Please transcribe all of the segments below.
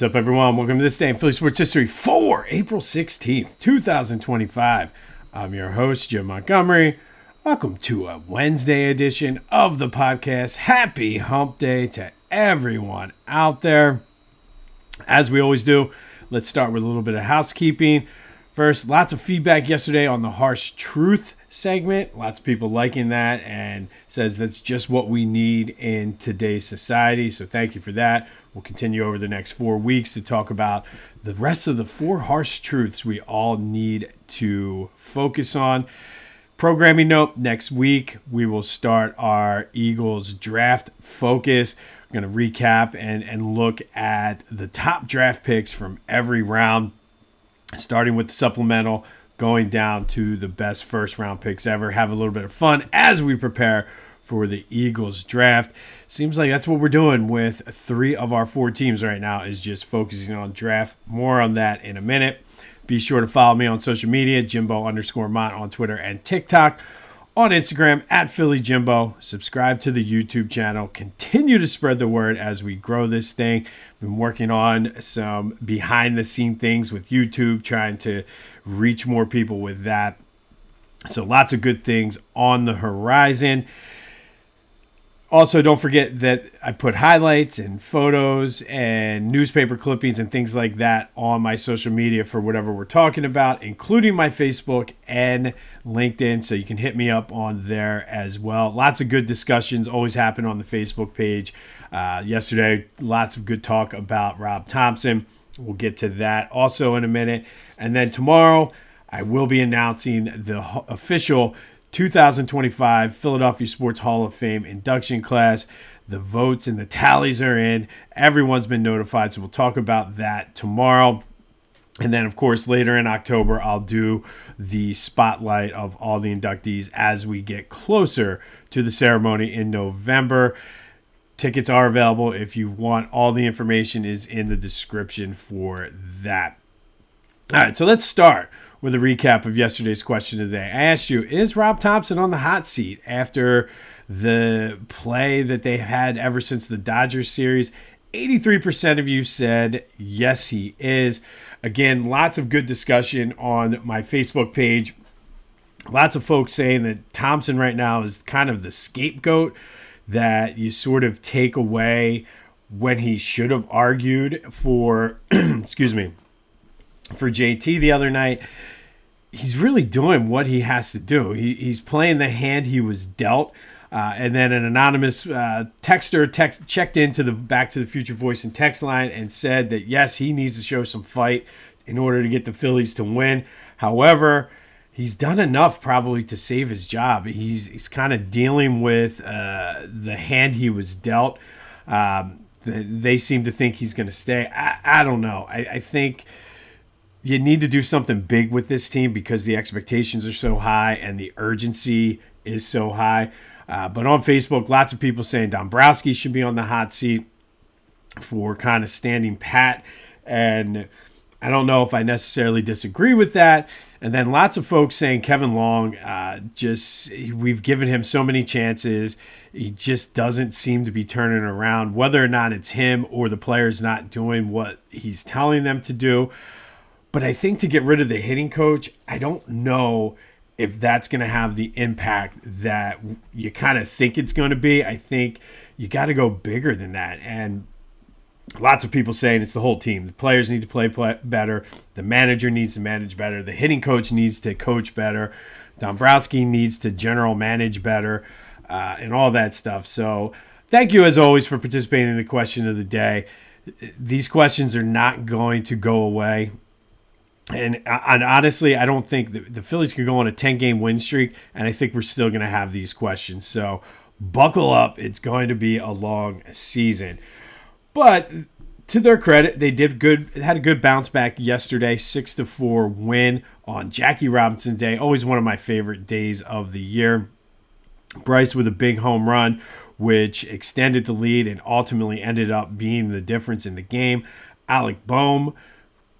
What's up, everyone? Welcome to this day in Philly sports history for April 16th, 2025. I'm your host, Jim Montgomery. Welcome to a Wednesday edition of the podcast. Happy Hump Day to everyone out there. As we always do, let's start with a little bit of housekeeping. First, lots of feedback yesterday on the Harsh Truth segment. Lots of people liking that and says that's just what we need in today's society. So thank you for that. We'll continue over the next 4 weeks to talk about the rest of the 4 harsh truths we all need to focus on. Programming note, next week we will start our Eagles draft focus. We're going to recap and look at the top draft picks from every round, starting with the supplemental, going down to the best first-round picks ever. Have a little bit of fun as we prepare for the Eagles draft. Seems like that's what we're doing with 3 of our 4 teams right now, is just focusing on draft. More on that in a minute. Be sure to follow me on social media, Jimbo_Mont on Twitter and TikTok. On Instagram, at PhillyJimbo. Subscribe to the YouTube channel. Continue to spread the word as we grow this thing. Been working on some behind-the-scene things with YouTube, trying to reach more people with that. So lots of good things on the horizon. Also, don't forget that I put highlights and photos and newspaper clippings and things like that on my social media for whatever we're talking about, including my Facebook and LinkedIn. So you can hit me up on there as well. Lots of good discussions always happen on the Facebook page. Yesterday, lots of good talk about Rob Thompson. We'll get to that also in a minute. And then tomorrow, I will be announcing the official 2025 Philadelphia Sports Hall of Fame induction class. The votes and the tallies are in. Everyone's been notified, so we'll talk about that tomorrow. And then, of course, later in October, I'll do the spotlight of all the inductees as we get closer to the ceremony in November. Tickets are available if you want. All the information is in the description for that. All right, so let's start with a recap of yesterday's question today. I asked you, is Rob Thompson on the hot seat after the play that they had ever since the Dodgers series? 83% of you said yes, he is. Again, lots of good discussion on my Facebook page. Lots of folks saying that Thompson right now is kind of the scapegoat that you sort of take away when he should have argued for, excuse me, for JT the other night. He's really doing what he has to do. He's playing the hand he was dealt. And then an anonymous texter checked into the Back to the Future voice and text line and said that, yes, he needs to show some fight in order to get the Phillies to win. However, he's done enough probably to save his job. He's kind of dealing with the hand he was dealt. They seem to think he's going to stay. I don't know. I think you need to do something big with this team because the expectations are so high and the urgency is so high. But on Facebook, lots of people saying Dombrowski should be on the hot seat for kind of standing pat. And I don't know if I necessarily disagree with that. And then lots of folks saying Kevin Long, we've given him so many chances. He just doesn't seem to be turning around, whether or not it's him or the players not doing what he's telling them to do. But I think to get rid of the hitting coach, I don't know if that's going to have the impact that you kind of think it's going to be. I think you got to go bigger than that. And lots of people saying it's the whole team. The players need to play better. The manager needs to manage better. The hitting coach needs to coach better. Dombrowski needs to general manage better and all that stuff. So thank you, as always, for participating in the question of the day. These questions are not going to go away. And honestly, I don't think the Phillies could go on a 10-game win streak, and I think we're still going to have these questions. So buckle up. It's going to be a long season. But to their credit, they did good. Had a good bounce back yesterday, 6-4 win on Jackie Robinson Day. Always one of my favorite days of the year. Bryce with a big home run, which extended the lead and ultimately ended up being the difference in the game. Alec Boehm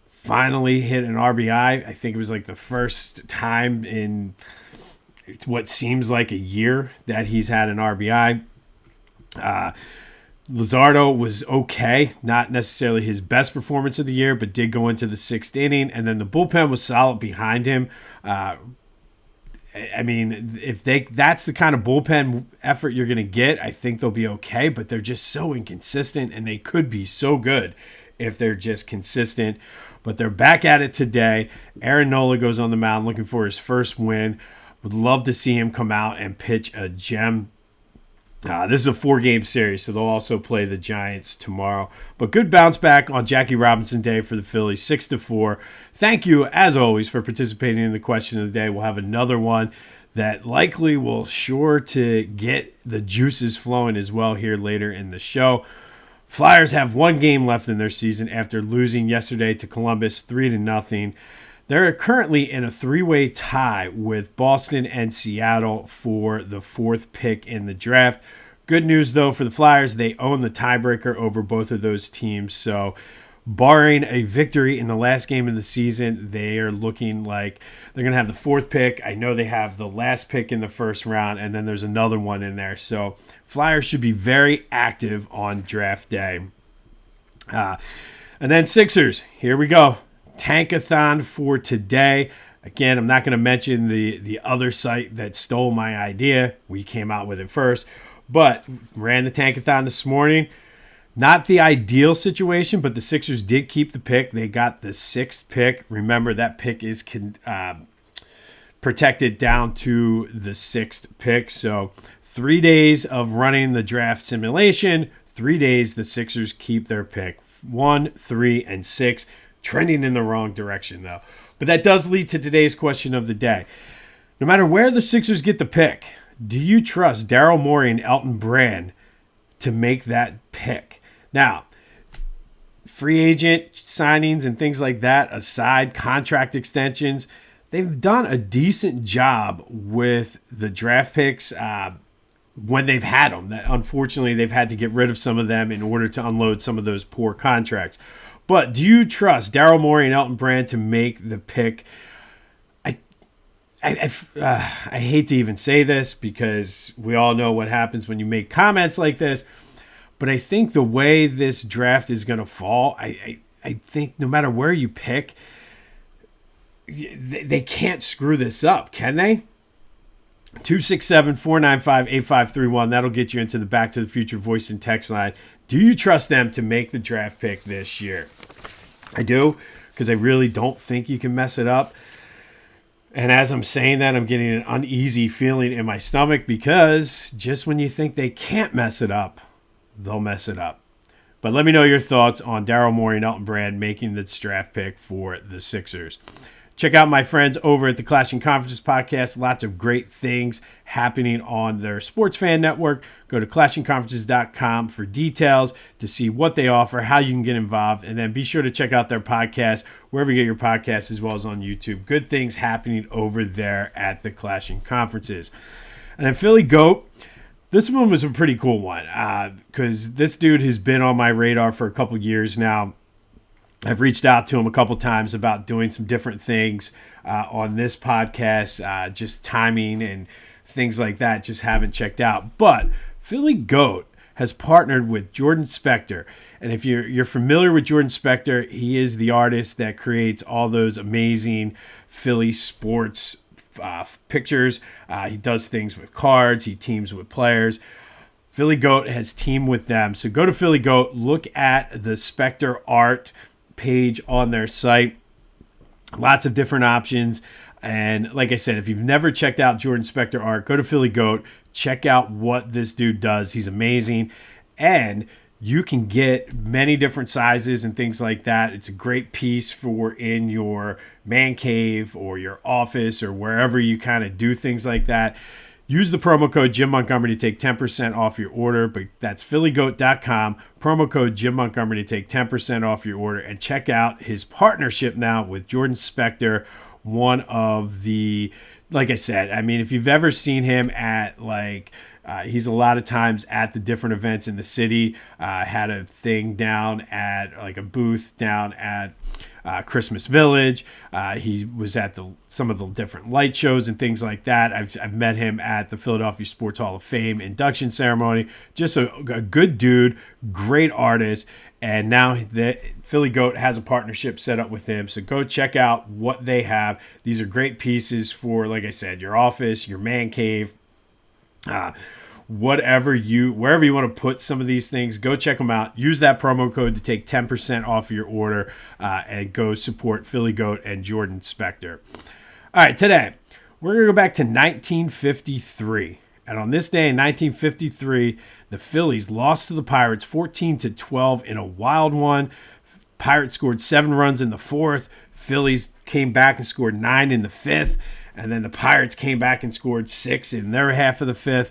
finally hit an RBI. I think it was like the first time in what seems like a year that he's had an RBI. Luzardo was okay, not necessarily his best performance of the year, but did go into the 6th inning, and then the bullpen was solid behind him. I mean, if that's the kind of bullpen effort you're going to get, I think they'll be okay, but they're just so inconsistent, and they could be so good if they're just consistent. But they're back at it today. Aaron Nola goes on the mound looking for his first win. Would love to see him come out and pitch a gem. This is a 4-game series, so they'll also play the Giants tomorrow. But good bounce back on Jackie Robinson Day for the Phillies, 6-4. Thank you, as always, for participating in the question of the day. We'll have another one that likely will sure to get the juices flowing as well here later in the show. Flyers have 1 game left in their season after losing yesterday to Columbus 3-0. They're currently in a 3-way tie with Boston and Seattle for the 4th pick in the draft. Good news, though, for the Flyers. They own the tiebreaker over both of those teams. So, barring a victory in the last game of the season, they are looking like they're going to have the 4th pick. I know they have the last pick in the first round, and then there's another one in there. So, Flyers should be very active on draft day. And then Sixers. Here we go. Tankathon for today. Again, I'm not going to mention the other site that stole my idea. We came out with it first, but ran the Tankathon this morning. Not the ideal situation, but the Sixers did keep the pick. They got the 6th pick. Remember, that pick is protected down to the 6th pick. So 3 days of running the draft simulation. 3 days, the Sixers keep their pick. 1, 3, and 6. Trending in the wrong direction, though. But that does lead to today's question of the day. No matter where the Sixers get the pick, do you trust Daryl Morey and Elton Brand to make that pick? Now, free agent signings and things like that aside, contract extensions, they've done a decent job with the draft picks when they've had them. Unfortunately, they've had to get rid of some of them in order to unload some of those poor contracts. But do you trust Daryl Morey and Elton Brand to make the pick? I hate to even say this because we all know what happens when you make comments like this. But I think the way this draft is going to fall, I think no matter where you pick, they can't screw this up, can they? 267-495-8531. That'll get you into the Back to the Future voice and text line. Do you trust them to make the draft pick this year? I do, because I really don't think you can mess it up. And as I'm saying that, I'm getting an uneasy feeling in my stomach because just when you think they can't mess it up, they'll mess it up. But let me know your thoughts on Daryl Morey and Elton Brand making this draft pick for the Sixers. Check out my friends over at the Clashing Conferences podcast. Lots of great things happening on their sports fan network. Go to clashingconferences.com for details to see what they offer, how you can get involved, and then be sure to check out their podcast wherever you get your podcasts as well as on YouTube. Good things happening over there at the Clashing Conferences. And then Philly Goat. This one was a pretty cool one because this dude has been on my radar for a couple years now. I've reached out to him a couple times about doing some different things on this podcast, just timing and things like that, just haven't checked out. But Philly Goat has partnered with Jordan Spector. And if you're familiar with Jordan Spector, he is the artist that creates all those amazing Philly sports pictures. He does things with cards. He teams with players. Philly Goat has teamed with them. So go to Philly Goat, look at the Spector art page on their site. Lots of different options. And like I said, if you've never checked out Jordan Spector art, go to Philly Goat. Check out what this dude does. He's amazing. And you can get many different sizes and things like that. It's a great piece for in your man cave or your office or wherever you kind of do things like that. Use the promo code Jim Montgomery to take 10% off your order, but that's phillygoat.com. Promo code Jim Montgomery to take 10% off your order, and check out his partnership now with Jordan Spector, one of the, like I said, I mean, if you've ever seen him at he's a lot of times at the different events in the city. Had a thing down at a booth down at Christmas Village. He was at some of the different light shows and things like that. I've met him at the Philadelphia Sports Hall of Fame induction ceremony. Just a good dude, great artist. And now the Philly Goat has a partnership set up with him. So go check out what they have. These are great pieces for, like I said, your office, your man cave, wherever you want to put some of these things. Go check them out. Use that promo code to take 10% off your order and go support Philly Goat and Jordan Spector. All right, today we're going to go back to 1953. And on this day in 1953, the Phillies lost to the Pirates 14-12 in a wild one. Pirates scored 7 runs in the 4th. Phillies came back and scored 9 in the 5th. And then the Pirates came back and scored 6 in their half of the 5th.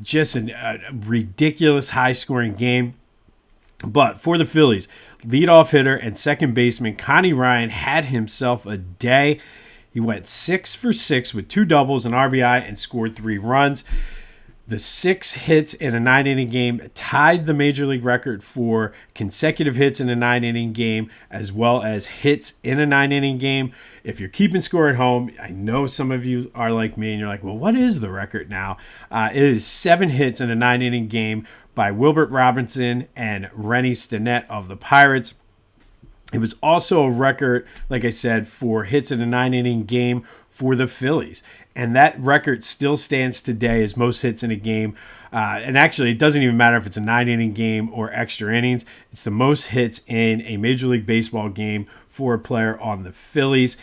Just a ridiculous high-scoring game. But for the Phillies, leadoff hitter and second baseman Connie Ryan had himself a day. He went 6 for 6 with 2 doubles, an RBI, and scored 3 runs. The 6 hits in a 9-inning game tied the Major League record for consecutive hits in a 9-inning game, as well as hits in a 9-inning game. If you're keeping score at home, I know some of you are like me, and you're like, well, what is the record now? It is 7 hits in a 9-inning game by Wilbert Robinson and Rennie Stinnett of the Pirates. It was also a record, like I said, for hits in a 9-inning game for the Phillies. And that record still stands today as most hits in a game. And actually, it doesn't even matter if it's a 9-inning game or extra innings. It's the most hits in a Major League Baseball game for a player on the Phillies.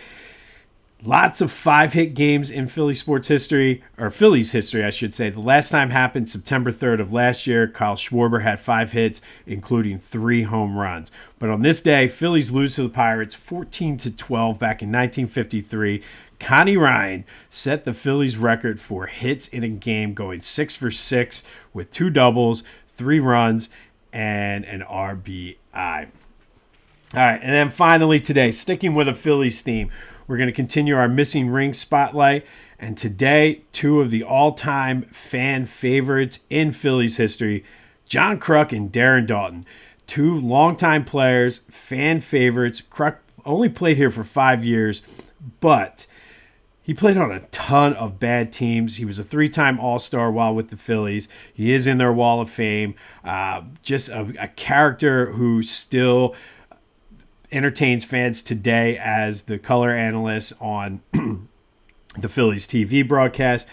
Lots of 5-hit games in Philly sports history, or Phillies history, I should say. The last time happened September 3rd of last year. Kyle Schwarber had 5 hits, including 3 home runs. But on this day, Phillies lose to the Pirates 14-12 back in 1953. Connie Ryan set the Phillies record for hits in a game, going 6 for 6 with 2 doubles, 3 runs, and an RBI. All right, and then finally today, sticking with a Phillies theme, we're going to continue our missing ring spotlight. And today, 2 of the all-time fan favorites in Phillies history, John Kruk and Darren Daulton. 2 longtime players, fan favorites. Kruk only played here for 5 years, but he played on a ton of bad teams. He was a 3-time All-Star while with the Phillies. He is in their Wall of Fame. Just a character who still entertains fans today as the color analyst on the Phillies TV broadcast.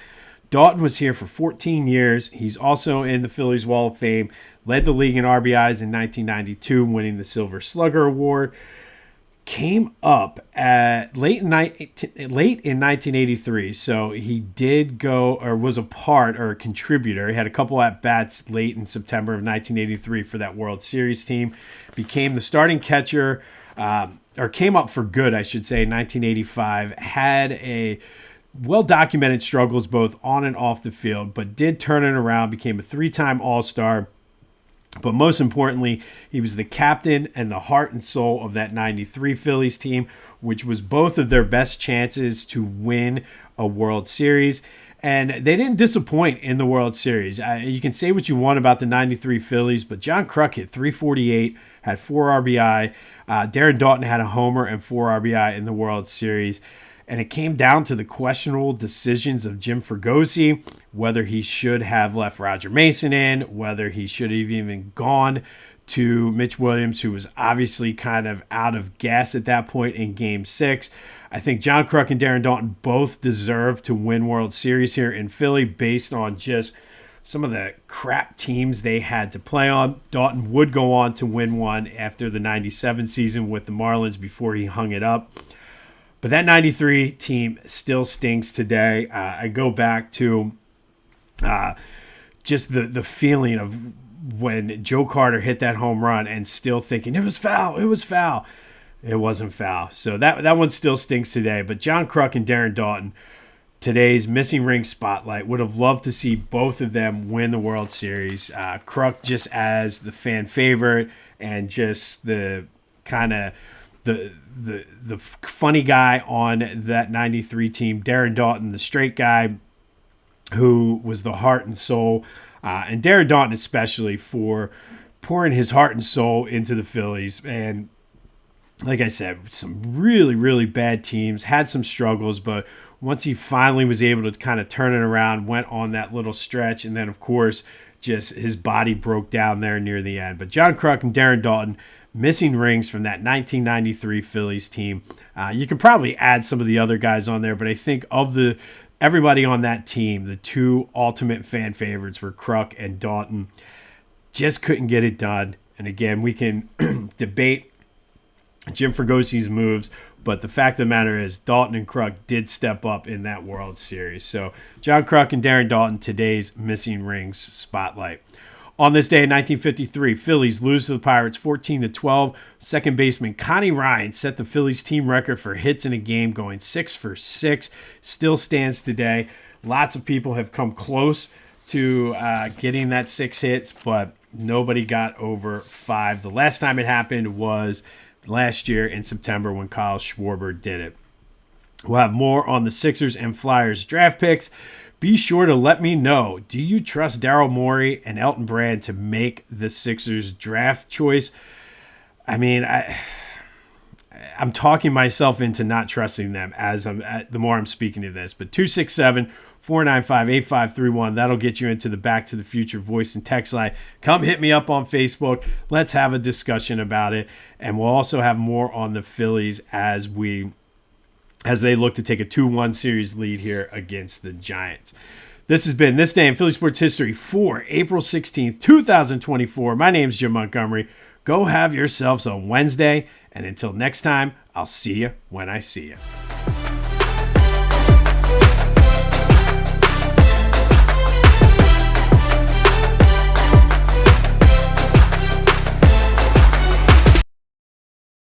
Daulton was here for 14 years. He's also in the Phillies Wall of Fame. Led the league in RBIs in 1992, winning the Silver Slugger Award. Came up at late in 1983, so he did go, or was a part or a contributor. He had a couple at-bats late in September of 1983 for that World Series team. Became the starting catcher, or came up for good, I should say, in 1985. Had a well-documented struggles both on and off the field, but did turn it around, became a 3-time All-Star. But most importantly, he was the captain and the heart and soul of that 93 Phillies team, which was both of their best chances to win a World Series. And they didn't disappoint in the World Series. You can say what you want about the 93 Phillies, but John Kruk hit .348, had 4 RBI. Darren Daulton had a homer and 4 RBI in the World Series. And it came down to the questionable decisions of Jim Fregosi, whether he should have left Roger Mason in, whether he should have even gone to Mitch Williams, who was obviously kind of out of gas at that point in Game 6. I think John Kruk and Darren Daulton both deserve to win World Series here in Philly based on just some of the crap teams they had to play on. Daulton would go on to win one after the 97 season with the Marlins before he hung it up. But that 93 team still stinks today. I go back to just the feeling of when Joe Carter hit that home run and still thinking, it was foul. It wasn't foul. So that one still stinks today. But John Kruk and Darren Daulton, today's missing ring spotlight, would have loved to see both of them win the World Series. Kruk just as the fan favorite and just the kind of the funny guy on that 93 team. Darren Daulton, the straight guy who was the heart and soul. And Darren Daulton especially for pouring his heart and soul into the Phillies. And like I said, some really, really bad teams, had some struggles, but once he finally was able to kind of turn it around, went on that little stretch, and then, of course, just his body broke down there near the end. But John Kruk and Darren Daulton, missing rings from that 1993 Phillies team. You can probably add some of the other guys on there, but I think of everybody on that team, the two ultimate fan favorites were Kruk and Daulton. Just couldn't get it done. And again, we can debate Jim Fragosi's moves, but the fact of the matter is Daulton and Kruk did step up in that World Series. So John Kruk and Darren Daulton, today's missing rings spotlight. On this day in 1953, Phillies lose to the Pirates 14-12. Second baseman Connie Ryan set the Phillies team record for hits in a game, going 6 for 6. Still stands today. Lots of people have come close to getting that 6 hits, but nobody got over 5. The last time it happened was last year in September when Kyle Schwarber did it. We'll have more on the Sixers and Flyers draft picks. Be sure to let me know, do you trust Daryl Morey and Elton Brand to make the Sixers draft choice? I mean, I'm talking myself into not trusting them as the more I'm speaking of this. But 267-495-8531, that'll get you into the Back to the Future voice and text line. Come hit me up on Facebook. Let's have a discussion about it. And we'll also have more on the Phillies as they look to take a 2-1 series lead here against the Giants. This has been This Day in Philly Sports History for April 16th, 2024. My name's Jim Montgomery. Go have yourselves a Wednesday, and until next time, I'll see you when I see you.